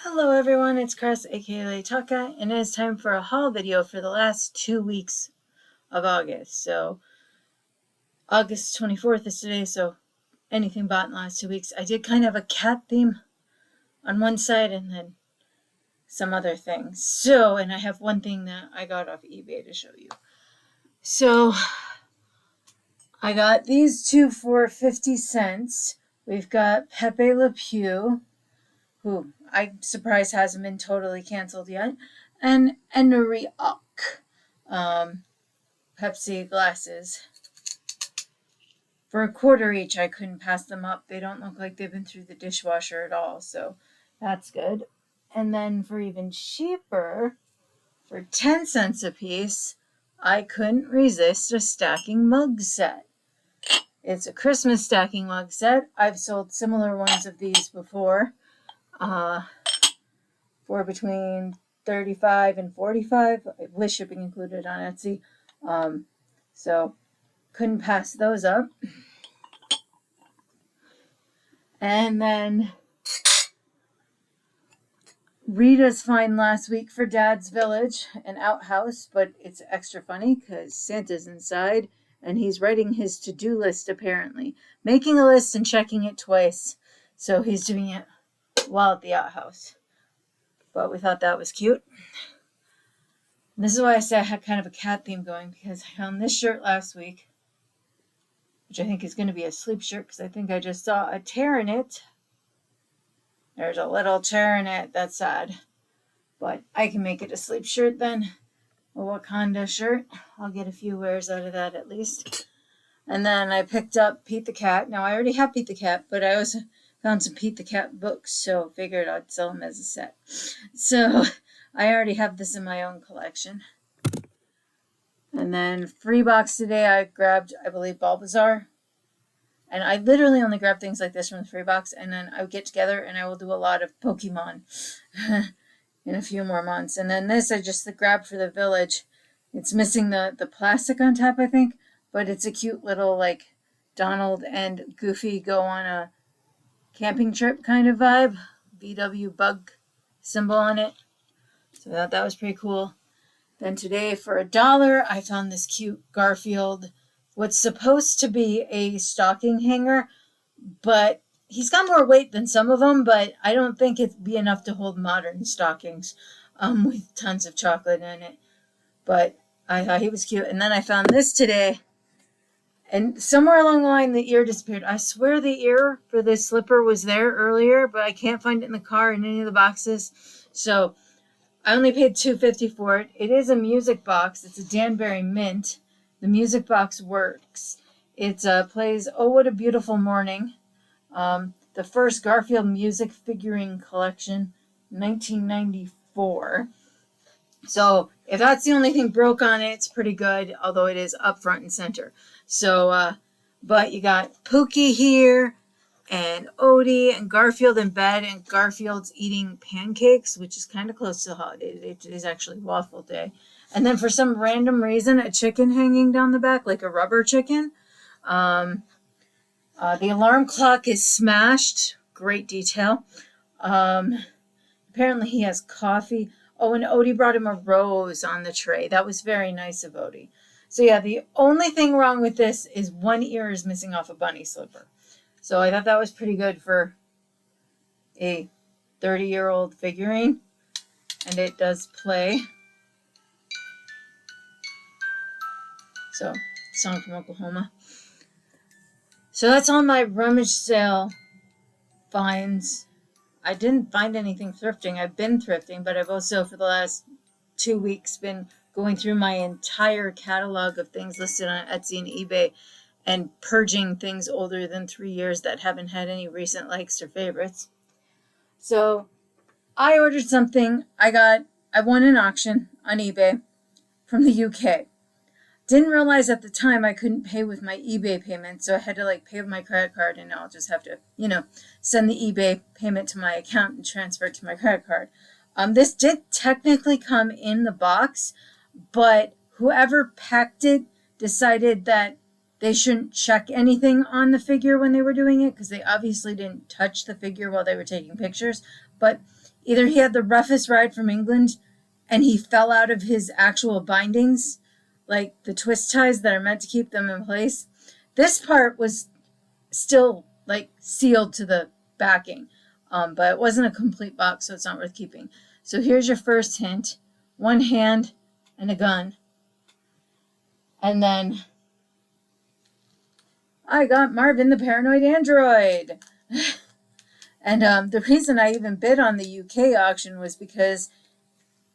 Hello everyone, it's Chris, aka Leitaka, and it is time for a haul video for the last 2 weeks of August. So, August 24th is today, so anything bought in the last 2 weeks. I did kind of a cat theme on one side and then some other things. So, and I have one thing that I got off eBay to show you. So, I got these two for 50 cents. We've got Pepe Le Pew, who I'm surprised hasn't been totally canceled yet, and Enriok Pepsi glasses. For a quarter each, I couldn't pass them up. They don't look like they've been through the dishwasher at all, so that's good. And then for even cheaper, for 10 cents a piece, I couldn't resist a stacking mug set. It's a Christmas stacking mug set. I've sold similar ones of these before. For between $35 and $45 with shipping included on Etsy. So couldn't pass those up. And then Rita's find last week for Dad's Village, an outhouse, but it's extra funny because Santa's inside and he's writing his to-do list apparently. Making a list and checking it twice. So he's doing it while at the outhouse. But we thought that was cute. And this is why I say I had kind of a cat theme going, because I found this shirt last week, which I think is going to be a sleep shirt because I think I just saw a tear in it. There's a little tear in it. That's sad. But I can make it a sleep shirt then. A Wakanda shirt. I'll get a few wears out of that at least. And then I picked up Pete the Cat. Now I already have Pete the Cat, but I also found some Pete the Cat books, so figured I'd sell them as a set. So I already have this in my own collection. And then free box today, I grabbed, I believe, Bulbasaur. And I literally only grab things like this from the free box, and then I would get together and I will do a lot of Pokemon in a few more months. And then this I just grabbed for the village. It's missing the plastic on top, I think, but it's a cute little, like, Donald and Goofy go on a camping trip kind of vibe. VW bug symbol on it. So that was pretty cool. Then today for $1, I found this cute Garfield, what's supposed to be a stocking hanger, but he's got more weight than some of them, but I don't think it'd be enough to hold modern stockings with tons of chocolate in it. But I thought he was cute. And then I found this today, and somewhere along the line, the ear disappeared. I swear the ear for this slipper was there earlier, but I can't find it in the car in any of the boxes. So I only paid $2.50 for it. It is a music box. It's a Danbury Mint. The music box works. It plays "Oh What a Beautiful Morning," the first Garfield music figurine collection, 1994. So if that's the only thing broke on it, it's pretty good, although it is up front and center. So, but you got Pookie here, and Odie, and Garfield in bed, and Garfield's eating pancakes, which is kind of close to the holiday. It is actually waffle day. And then for some random reason, a chicken hanging down the back, like a rubber chicken. The alarm clock is smashed. Great detail. Apparently he has coffee. Oh, and Odie brought him a rose on the tray. That was very nice of Odie. So yeah, the only thing wrong with this is one ear is missing off a bunny slipper. So I thought that was pretty good for a 30-year-old figurine. And it does play. So, song from Oklahoma. So that's all my rummage sale finds. I didn't find anything thrifting. I've been thrifting, but I've also, for the last 2 weeks, been going through my entire catalog of things listed on Etsy and eBay and purging things older than 3 years that haven't had any recent likes or favorites. So I ordered something. I won an auction on eBay from the UK. Didn't realize at the time I couldn't pay with my eBay payment, so I had to pay with my credit card, and I'll just have to, send the eBay payment to my account and transfer it to my credit card. This did technically come in the box, but whoever packed it decided that they shouldn't check anything on the figure when they were doing it, because they obviously didn't touch the figure while they were taking pictures. But either he had the roughest ride from England and he fell out of his actual bindings, like the twist ties that are meant to keep them in place. This part was still like sealed to the backing, but it wasn't a complete box, so it's not worth keeping. So here's your first hint: one hand and a gun. And then I got Marvin the Paranoid Android. And the reason I even bid on the UK auction was because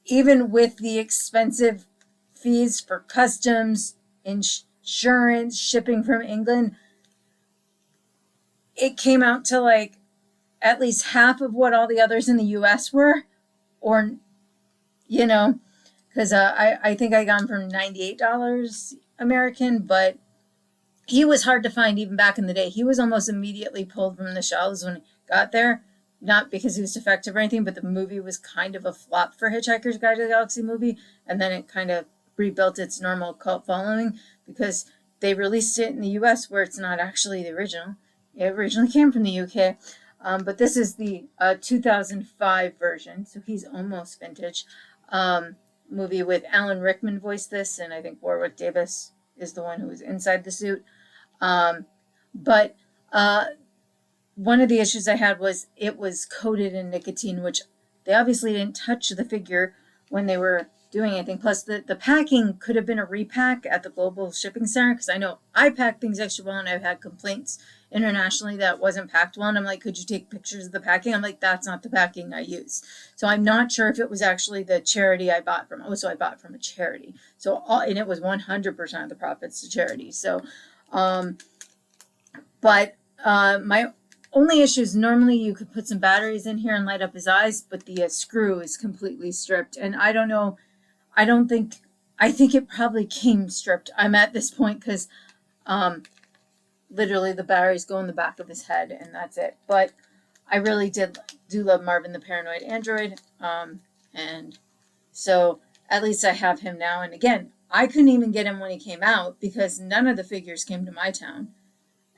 even with the expensive fees for customs, insurance, shipping from England, it came out to like at least half of what all the others in the US were, or, you know, because I think I got him for $98 American, but he was hard to find even back in the day. He was almost immediately pulled from the shelves when he got there, not because he was defective or anything, but the movie was kind of a flop for Hitchhiker's Guide to the Galaxy movie, and then it kind of rebuilt its normal cult following because they released it in the US where it's not actually the original. It originally came from the UK, but this is the 2005 version, so he's almost vintage. Movie with Alan Rickman voiced this, and I think Warwick Davis is the one who was inside the suit. But one of the issues I had was it was coated in nicotine, which they obviously didn't touch the figure when they were doing anything. Plus, the packing could have been a repack at the global shipping center, because I know I pack things extra well, and I've had complaints internationally that wasn't packed well. And I'm like, could you take pictures of the packing? I'm like, that's not the packing I use. So I'm not sure if it was actually the charity I bought from. Oh, so I bought from a charity. So and it was 100% of the profits to charity. So, but my only issue is normally you could put some batteries in here and light up his eyes, but the screw is completely stripped. And I don't know. I think it probably came stripped. I'm at this point because literally the batteries go in the back of his head and that's it. But I really do love Marvin the Paranoid Android. And so at least I have him now. And again, I couldn't even get him when he came out because none of the figures came to my town.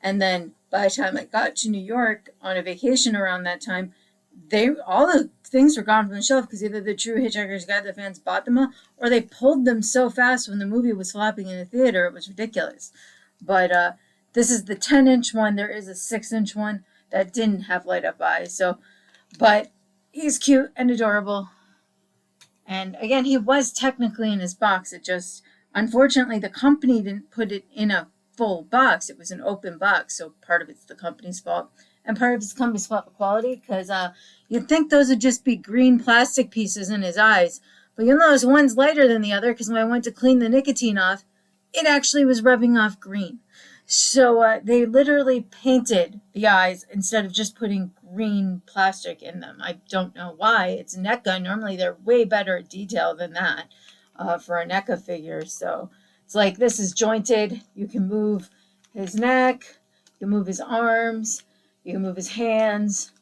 And then by the time I got to New York on a vacation around that time, all the things were gone from the shelf because either the true Hitchhiker's Guide to the fans bought them all, or they pulled them so fast when the movie was flopping in the theater, it was ridiculous. But this is the 10-inch one. There is a 6-inch one that didn't have light up eyes. So, but he's cute and adorable. And again, he was technically in his box. It just, unfortunately, the company didn't put it in a full box. It was an open box. So part of it's the company's fault. And part of it's the company's fault for quality, because you'd think those would just be green plastic pieces in his eyes. But you'll notice one's lighter than the other, because when I went to clean the nicotine off, it actually was rubbing off green. So they literally painted the eyes instead of just putting green plastic in them. I don't know why. It's a NECA. Normally they're way better at detail than that for a NECA figure. So it's like this is jointed. You can move his neck. You can move his arms. You can move his hands.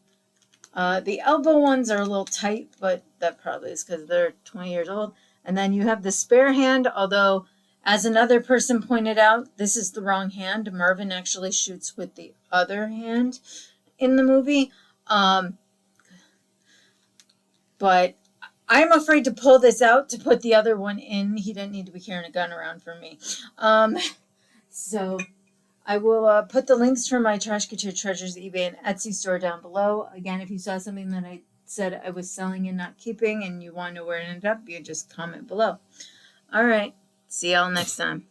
The elbow ones are a little tight, but that probably is because they're 20 years old. And then you have the spare hand, although as another person pointed out, this is the wrong hand. Marvin actually shoots with the other hand in the movie. But I'm afraid to pull this out to put the other one in. He didn't need to be carrying a gun around for me. So I will put the links for my Trashkateer Treasures eBay and Etsy store down below. Again, if you saw something that I said I was selling and not keeping and you want to know where it ended up, you just comment below. All right. See y'all next time.